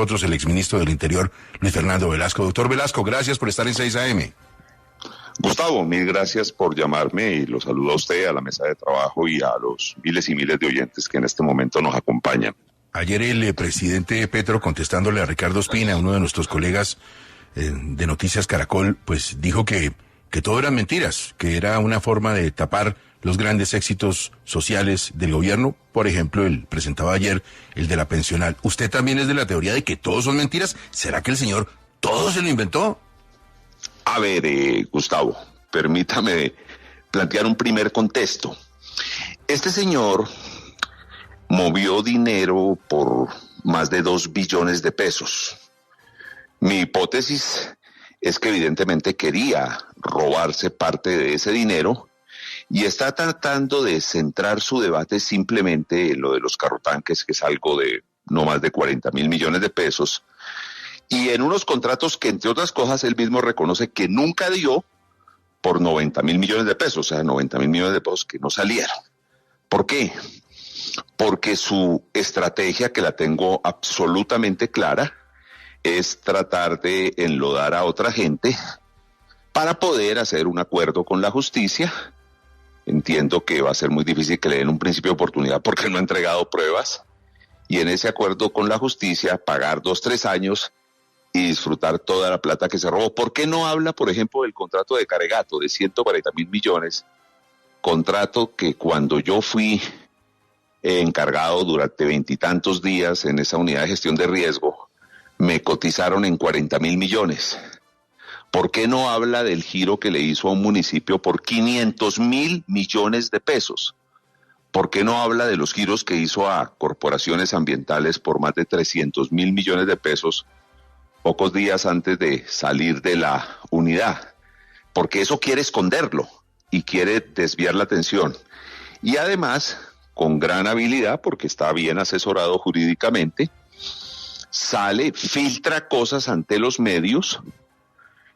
Nosotros, el exministro del Interior, Luis Fernando Velasco. Doctor Velasco, gracias por estar en 6 AM. Gustavo, mil gracias por llamarme y lo saludo a usted, a la mesa de trabajo y a los miles y miles de oyentes que en este momento nos acompañan. Ayer el presidente Petro, contestándole a Ricardo Ospina, uno de nuestros colegas de Noticias Caracol, pues dijo que todo eran mentiras, que era una forma de tapar los grandes éxitos sociales del gobierno. Por ejemplo, él presentaba ayer el de la pensional. ¿Usted también es de la teoría de que todos son mentiras? ¿Será que el señor todo se lo inventó? A ver, Gustavo, permítame plantear un primer contexto. Este señor movió dinero por más de 2 billones de pesos. Mi hipótesis es que evidentemente quería robarse parte de ese dinero y está tratando de centrar su debate simplemente en lo de los carrotanques, que es algo de no más de 40.000 millones de pesos, y en unos contratos que, entre otras cosas, él mismo reconoce que nunca dio por 90.000 millones de pesos, o sea, 90.000 millones de pesos que no salieron. ¿Por qué? Porque su estrategia, que la tengo absolutamente clara, es tratar de enlodar a otra gente para poder hacer un acuerdo con la justicia. Entiendo que va a ser muy difícil que le den un principio de oportunidad porque no ha entregado pruebas, y en ese acuerdo con la justicia pagar 2-3 años y disfrutar toda la plata que se robó. ¿Por qué no habla, por ejemplo, del contrato de Caregato de 140.000 millones? Contrato que cuando yo fui encargado durante 20 y tantos días en esa unidad de gestión de riesgo, me cotizaron en 40.000 millones. ¿Por qué no habla del giro que le hizo a un municipio por 500.000 millones de pesos? ¿Por qué no habla de los giros que hizo a corporaciones ambientales por más de 300.000 millones de pesos pocos días antes de salir de la unidad? Porque eso quiere esconderlo y quiere desviar la atención. Y además, con gran habilidad, porque está bien asesorado jurídicamente, filtra cosas ante los medios,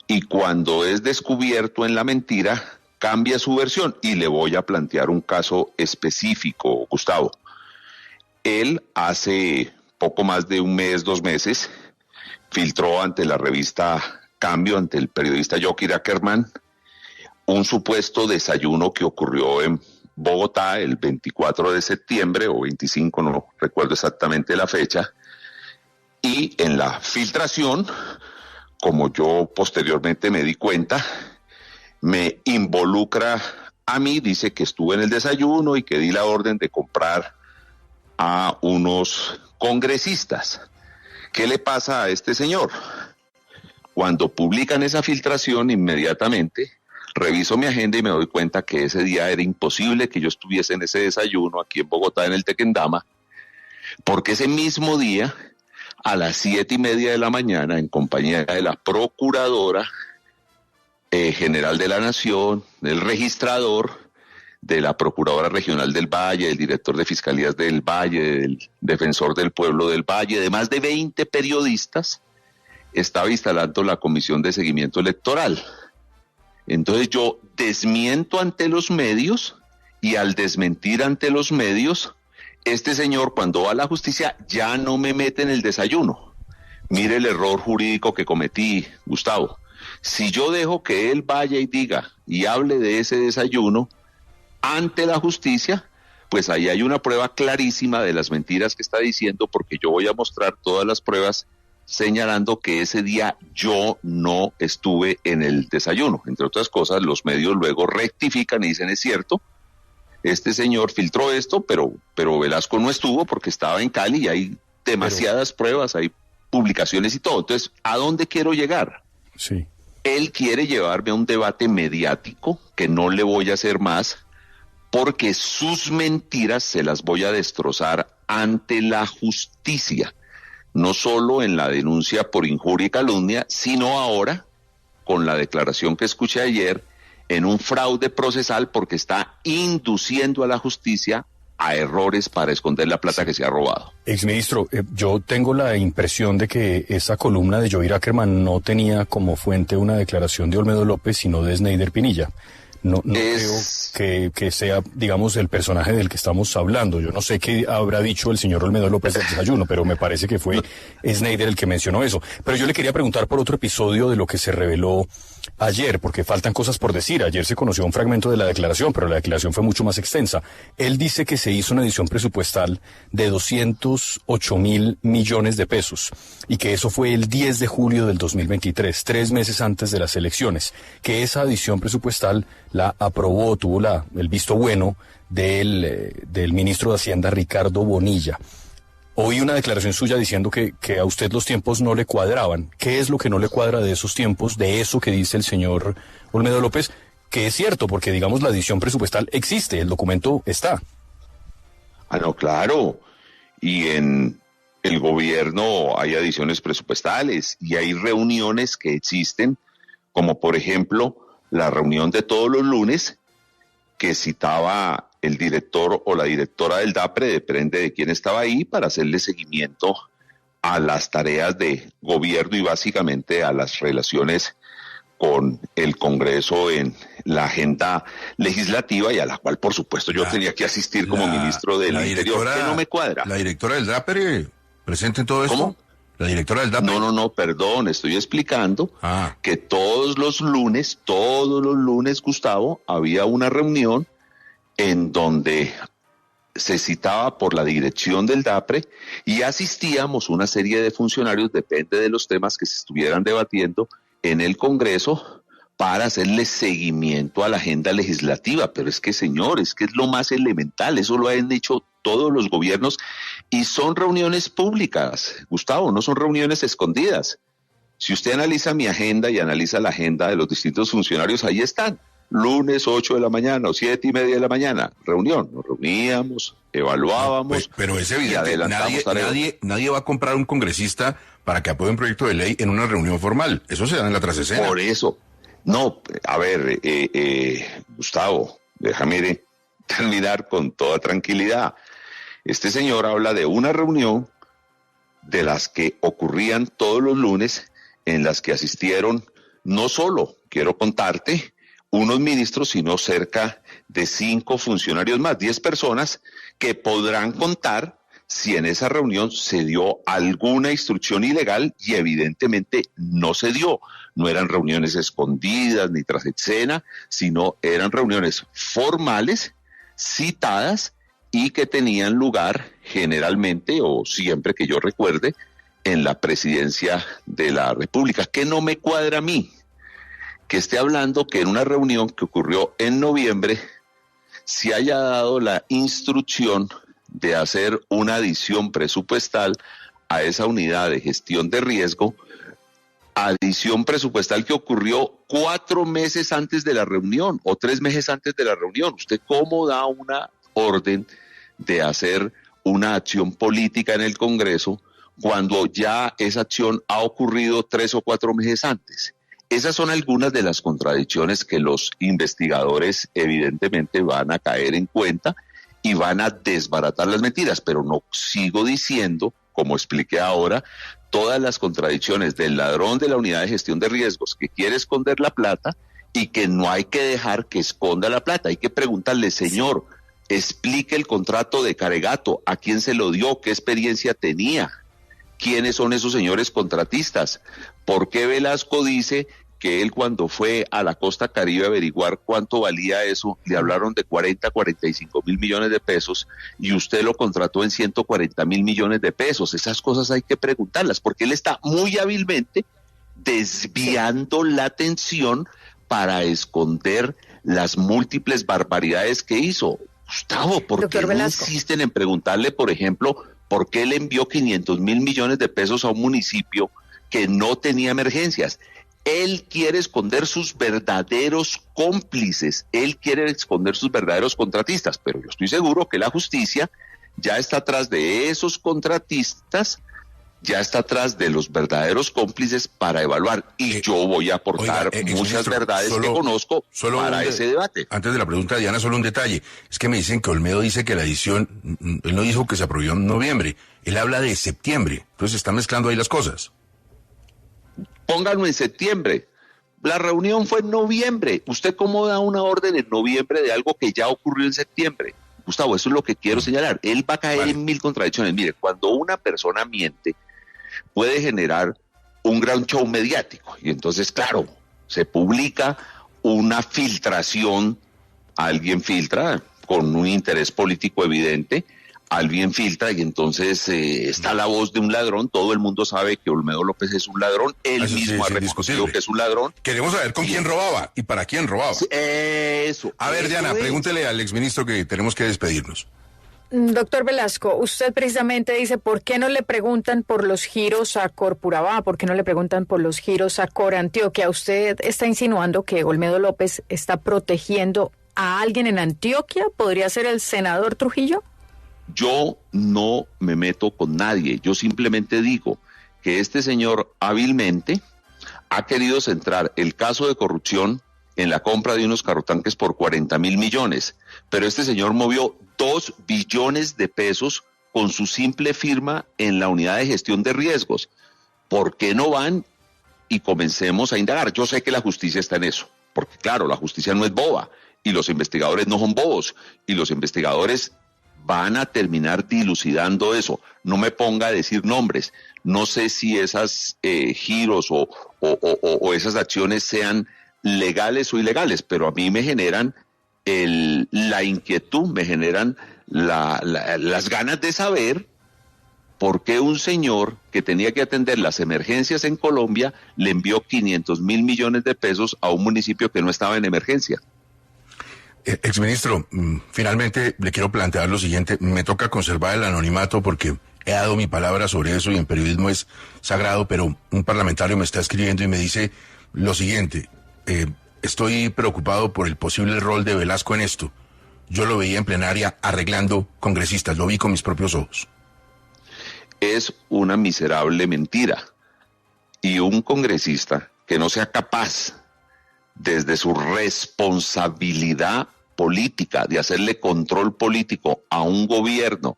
y cuando es descubierto en la mentira, cambia su versión. Y le voy a plantear un caso específico, Gustavo. Él hace poco más de 1 mes, 2 meses, filtró ante la revista Cambio, ante el periodista Joker Ackerman, un supuesto desayuno que ocurrió en Bogotá el 24 de septiembre o 25, no recuerdo exactamente la fecha, y en la filtración, como yo posteriormente me di cuenta, me involucra a mí, dice que estuve en el desayuno y que di la orden de comprar a unos congresistas. ¿Qué le pasa a este señor? Cuando publican esa filtración, inmediatamente reviso mi agenda y me doy cuenta que ese día era imposible que yo estuviese en ese desayuno aquí en Bogotá, en el Tequendama, porque ese mismo día, a las 7:30 de la mañana, en compañía de la Procuradora General de la Nación, del registrador, de la Procuradora Regional del Valle, del director de Fiscalías del Valle, del Defensor del Pueblo del Valle, de más de 20 periodistas, estaba instalando la Comisión de Seguimiento Electoral. Entonces yo desmiento ante los medios, y al desmentir ante los medios, este señor, cuando va a la justicia, ya no me mete en el desayuno. Mire el error jurídico que cometí, Gustavo. Si yo dejo que él vaya y diga y hable de ese desayuno ante la justicia, pues ahí hay una prueba clarísima de las mentiras que está diciendo, porque yo voy a mostrar todas las pruebas señalando que ese día yo no estuve en el desayuno. Entre otras cosas, los medios luego rectifican y dicen: es cierto, este señor filtró esto, pero Velasco no estuvo porque estaba en Cali, y hay demasiadas pruebas, hay publicaciones y todo. Entonces, ¿a dónde quiero llegar? Sí. Él quiere llevarme a un debate mediático que no le voy a hacer más, porque sus mentiras se las voy a destrozar ante la justicia, no solo en la denuncia por injuria y calumnia, sino ahora con la declaración que escuché ayer en un fraude procesal, porque está induciendo a la justicia a errores para esconder la plata que se ha robado. Exministro, yo tengo la impresión de que esa columna de Joir Ackerman no tenía como fuente una declaración de Olmedo López, sino de Sneider Pinilla. No creo que sea, digamos, el personaje del que estamos hablando. Yo no sé qué habrá dicho el señor Olmedo López del desayuno, pero me parece que fue Snyder el que mencionó eso. Pero yo le quería preguntar por otro episodio de lo que se reveló ayer, porque faltan cosas por decir. Ayer se conoció un fragmento de la declaración, pero la declaración fue mucho más extensa. Él dice que se hizo una edición presupuestal de 208.000 millones de pesos y que eso fue el 10 de julio del 2023, 3 meses antes de las elecciones, que esa adición presupuestal la aprobó, tuvo el visto bueno del ministro de Hacienda, Ricardo Bonilla. Oí una declaración suya diciendo que a usted los tiempos no le cuadraban. ¿Qué es lo que no le cuadra de esos tiempos, de eso que dice el señor Olmedo López? Que es cierto, porque digamos la adición presupuestal existe, el documento está. Ah, no, claro. Y en el gobierno hay adiciones presupuestales y hay reuniones que existen, como por ejemplo la reunión de todos los lunes que citaba el director o la directora del DAPRE, depende de quién estaba ahí, para hacerle seguimiento a las tareas de gobierno y básicamente a las relaciones con el Congreso en la agenda legislativa y a la cual, por supuesto, yo tenía que asistir como ministro del Interior, que no me cuadra. ¿La directora del DAPRE presente en todo esto? ¿Cómo? ¿La directora del DAPRE? No, perdón, estoy explicando que todos los lunes, Gustavo, había una reunión en donde se citaba por la dirección del DAPRE y asistíamos una serie de funcionarios, depende de los temas que se estuvieran debatiendo en el Congreso, para hacerle seguimiento a la agenda legislativa. Pero es que, señor, es que es lo más elemental, eso lo han hecho todos los gobiernos y son reuniones públicas, Gustavo, no son reuniones escondidas. Si usted analiza mi agenda y analiza la agenda de los distintos funcionarios, ahí están. Lunes 8 de la mañana o 7:30 de la mañana, reunión. Nos reuníamos, evaluábamos. Pero es evidente, nadie va a comprar un congresista para que apruebe un proyecto de ley en una reunión formal. Eso se da en la trasescena. Por eso. No, a ver, Gustavo, déjame terminar con toda tranquilidad. Este señor habla de una reunión de las que ocurrían todos los lunes, en las que asistieron no solo, quiero contarte, unos ministros, sino cerca de 5 funcionarios más, 10 personas que podrán contar si en esa reunión se dio alguna instrucción ilegal y evidentemente no se dio. No eran reuniones escondidas ni tras escena, sino eran reuniones formales, citadas y que tenían lugar generalmente o siempre que yo recuerde en la presidencia de la República. ¿Qué no me cuadra a mí? Que esté hablando que en una reunión que ocurrió en noviembre se haya dado la instrucción de hacer una adición presupuestal a esa unidad de gestión de riesgo, adición presupuestal que ocurrió 4 meses antes de la reunión o 3 meses antes de la reunión. ¿Usted cómo da una orden de hacer una acción política en el Congreso cuando ya esa acción ha ocurrido 3 o 4 meses antes? Esas son algunas de las contradicciones que los investigadores evidentemente van a caer en cuenta y van a desbaratar las mentiras, pero no sigo diciendo, como expliqué ahora, todas las contradicciones del ladrón de la unidad de gestión de riesgos que quiere esconder la plata y que no hay que dejar que esconda la plata. Hay que preguntarle, señor, explique el contrato de Caregato, a quién se lo dio, qué experiencia tenía, quiénes son esos señores contratistas, por qué Velasco dice que él cuando fue a la costa Caribe a averiguar cuánto valía eso, le hablaron de 45.000 millones de pesos y usted lo contrató en 140.000 millones de pesos. Esas cosas hay que preguntarlas porque él está muy hábilmente desviando la atención para esconder las múltiples barbaridades que hizo. Gustavo, ¿por qué no insisten en preguntarle, por ejemplo, por qué le envió 500.000 millones de pesos a un municipio que no tenía emergencias? Él quiere esconder sus verdaderos cómplices, él quiere esconder sus verdaderos contratistas, pero yo estoy seguro que la justicia ya está atrás de esos contratistas, ya está atrás de los verdaderos cómplices para evaluar, y yo voy a aportar muchas verdades que conozco para ese debate. Antes de la pregunta, Diana, solo un detalle, es que me dicen que Olmedo dice que la edición, él no dijo que se aprobó en noviembre, él habla de septiembre, entonces está mezclando ahí las cosas. Pónganlo en septiembre. La reunión fue en noviembre. ¿Usted cómo da una orden en noviembre de algo que ya ocurrió en septiembre? Gustavo, eso es lo que quiero señalar. Él va a caer en mil contradicciones. Mire, cuando una persona miente, puede generar un gran show mediático. Y entonces, claro, se publica una filtración, alguien filtra con un interés político evidente, alguien filtra y entonces está la voz de un ladrón, todo el mundo sabe que Olmedo López es un ladrón, él mismo ha reconocido que es un ladrón. Queremos saber con quién robaba y para quién robaba. Eso. A ver, Diana, pregúntele al exministro que tenemos que despedirnos. Doctor Velasco, usted precisamente dice, ¿por qué no le preguntan por los giros a Corpurabá? ¿Por qué no le preguntan por los giros a Cor Antioquia? ¿Usted está insinuando que Olmedo López está protegiendo a alguien en Antioquia? ¿Podría ser el senador Trujillo? Yo no me meto con nadie, yo simplemente digo que este señor hábilmente ha querido centrar el caso de corrupción en la compra de unos carrotanques por 40.000 millones, pero este señor movió 2 billones de pesos con su simple firma en la unidad de gestión de riesgos. ¿Por qué no van y comencemos a indagar? Yo sé que la justicia está en eso, porque claro, la justicia no es boba y los investigadores no son bobos y los investigadores van a terminar dilucidando eso. No me ponga a decir nombres. No sé si esas giros o esas acciones sean legales o ilegales, pero a mí me generan la inquietud, me generan las ganas de saber por qué un señor que tenía que atender las emergencias en Colombia le envió 500.000 millones de pesos a un municipio que no estaba en emergencia. Exministro, finalmente le quiero plantear lo siguiente. Me toca conservar el anonimato porque he dado mi palabra sobre eso y en periodismo es sagrado, pero un parlamentario me está escribiendo y me dice lo siguiente. Estoy preocupado por el posible rol de Velasco en esto. Yo lo veía en plenaria arreglando congresistas, lo vi con mis propios ojos. Es una miserable mentira. Y un congresista que no sea capaz, desde su responsabilidad política, de hacerle control político a un gobierno,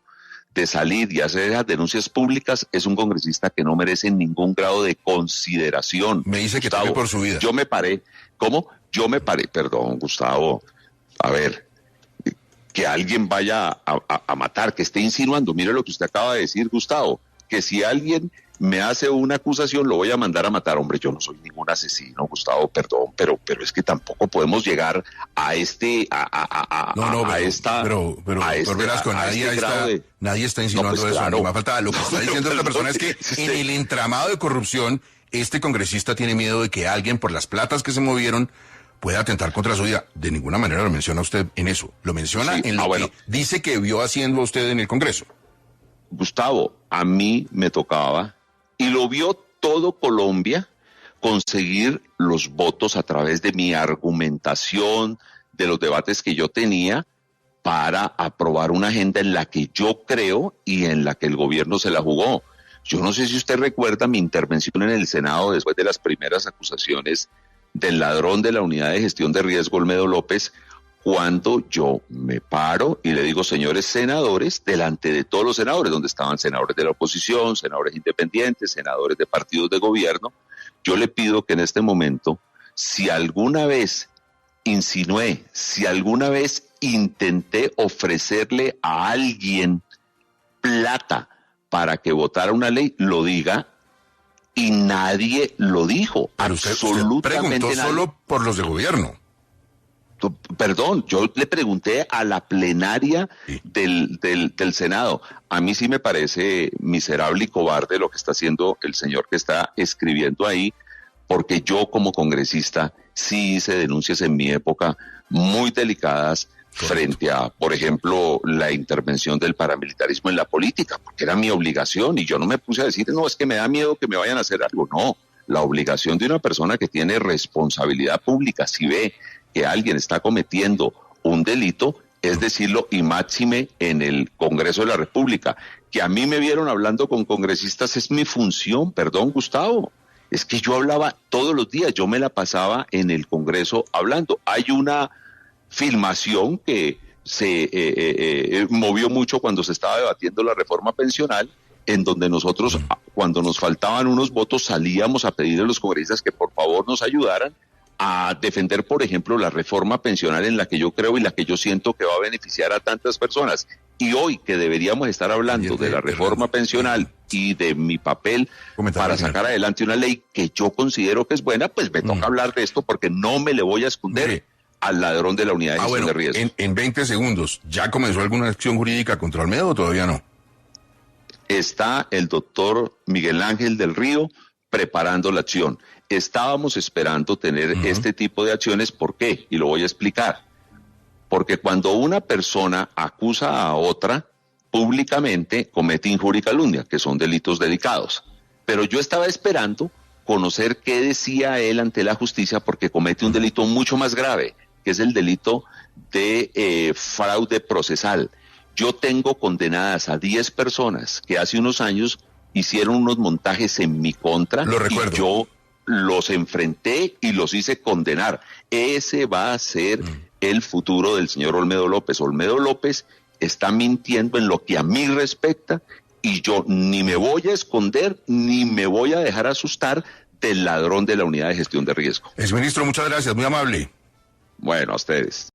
de salir y hacer esas denuncias públicas, es un congresista que no merece ningún grado de consideración. Me dice que teme por su vida. Yo me paré, ¿cómo? Perdón, Gustavo, a ver, que alguien vaya a matar, que esté insinuando, mire lo que usted acaba de decir, Gustavo, que si alguien me hace una acusación, lo voy a mandar a matar. Hombre, yo no soy ningún asesino, Gustavo, perdón, pero es que tampoco podemos llegar a Velasco, nadie está insinuando no, pues, eso. claro. No me falta. Lo que está diciendo esta persona es que en el entramado de corrupción, este congresista tiene miedo de que alguien, por las platas que se movieron, pueda atentar contra su vida. De ninguna manera lo menciona usted en eso. Lo menciona en lo que dice que vio haciendo usted en el Congreso. Gustavo, a mí me tocaba, y lo vio todo Colombia, conseguir los votos a través de mi argumentación, de los debates que yo tenía, para aprobar una agenda en la que yo creo y en la que el gobierno se la jugó. Yo no sé si usted recuerda mi intervención en el Senado después de las primeras acusaciones del ladrón de la unidad de gestión de riesgo, Olmedo López, cuando yo me paro y le digo, señores senadores, delante de todos los senadores, donde estaban senadores de la oposición, senadores independientes, senadores de partidos de gobierno, yo le pido que en este momento, si alguna vez insinué, si alguna vez intenté ofrecerle a alguien plata para que votara una ley, lo diga, y nadie lo dijo. Pero absolutamente usted preguntó nadie. Solo por los de gobierno. Perdón, yo le pregunté a la plenaria del Senado. A mí sí me parece miserable y cobarde lo que está haciendo el señor que está escribiendo ahí, porque yo como congresista sí hice denuncias en mi época muy delicadas frente a, por ejemplo, la intervención del paramilitarismo en la política, porque era mi obligación y yo no me puse a decir, no, es que me da miedo que me vayan a hacer algo. No, la obligación de una persona que tiene responsabilidad pública, si ve que alguien está cometiendo un delito, es decirlo, y máxime en el Congreso de la República. Que a mí me vieron hablando con congresistas es mi función, perdón, Gustavo. Es que yo hablaba todos los días, yo me la pasaba en el Congreso hablando. Hay una filmación que se movió mucho cuando se estaba debatiendo la reforma pensional, en donde nosotros, cuando nos faltaban unos votos, salíamos a pedirle a los congresistas que por favor nos ayudaran a defender, por ejemplo, la reforma pensional en la que yo creo y la que yo siento que va a beneficiar a tantas personas. Y hoy que deberíamos estar hablando de la reforma pensional y de mi papel para sacar adelante una ley que yo considero que es buena, pues me toca hablar de esto porque no me le voy a esconder al ladrón de la unidad de gestión de riesgo. En 20 segundos, ¿ya comenzó alguna acción jurídica contra Olmedo o todavía no? Está el doctor Miguel Ángel del Río preparando la acción. Estábamos esperando tener este tipo de acciones. ¿Por qué? Y lo voy a explicar. Porque cuando una persona acusa a otra públicamente, comete injuria y calumnia, que son delitos delicados. Pero yo estaba esperando conocer qué decía él ante la justicia, porque comete un delito mucho más grave, que es el delito de fraude procesal. Yo tengo condenadas a 10 personas que hace unos años hicieron unos montajes en mi contra. Lo recuerdo. Y yo los enfrenté y los hice condenar. Ese va a ser el futuro del señor Olmedo López. Olmedo López está mintiendo en lo que a mí respecta y yo ni me voy a esconder ni me voy a dejar asustar del ladrón de la unidad de gestión de riesgo. Exministro, muchas gracias, muy amable. Bueno, a ustedes.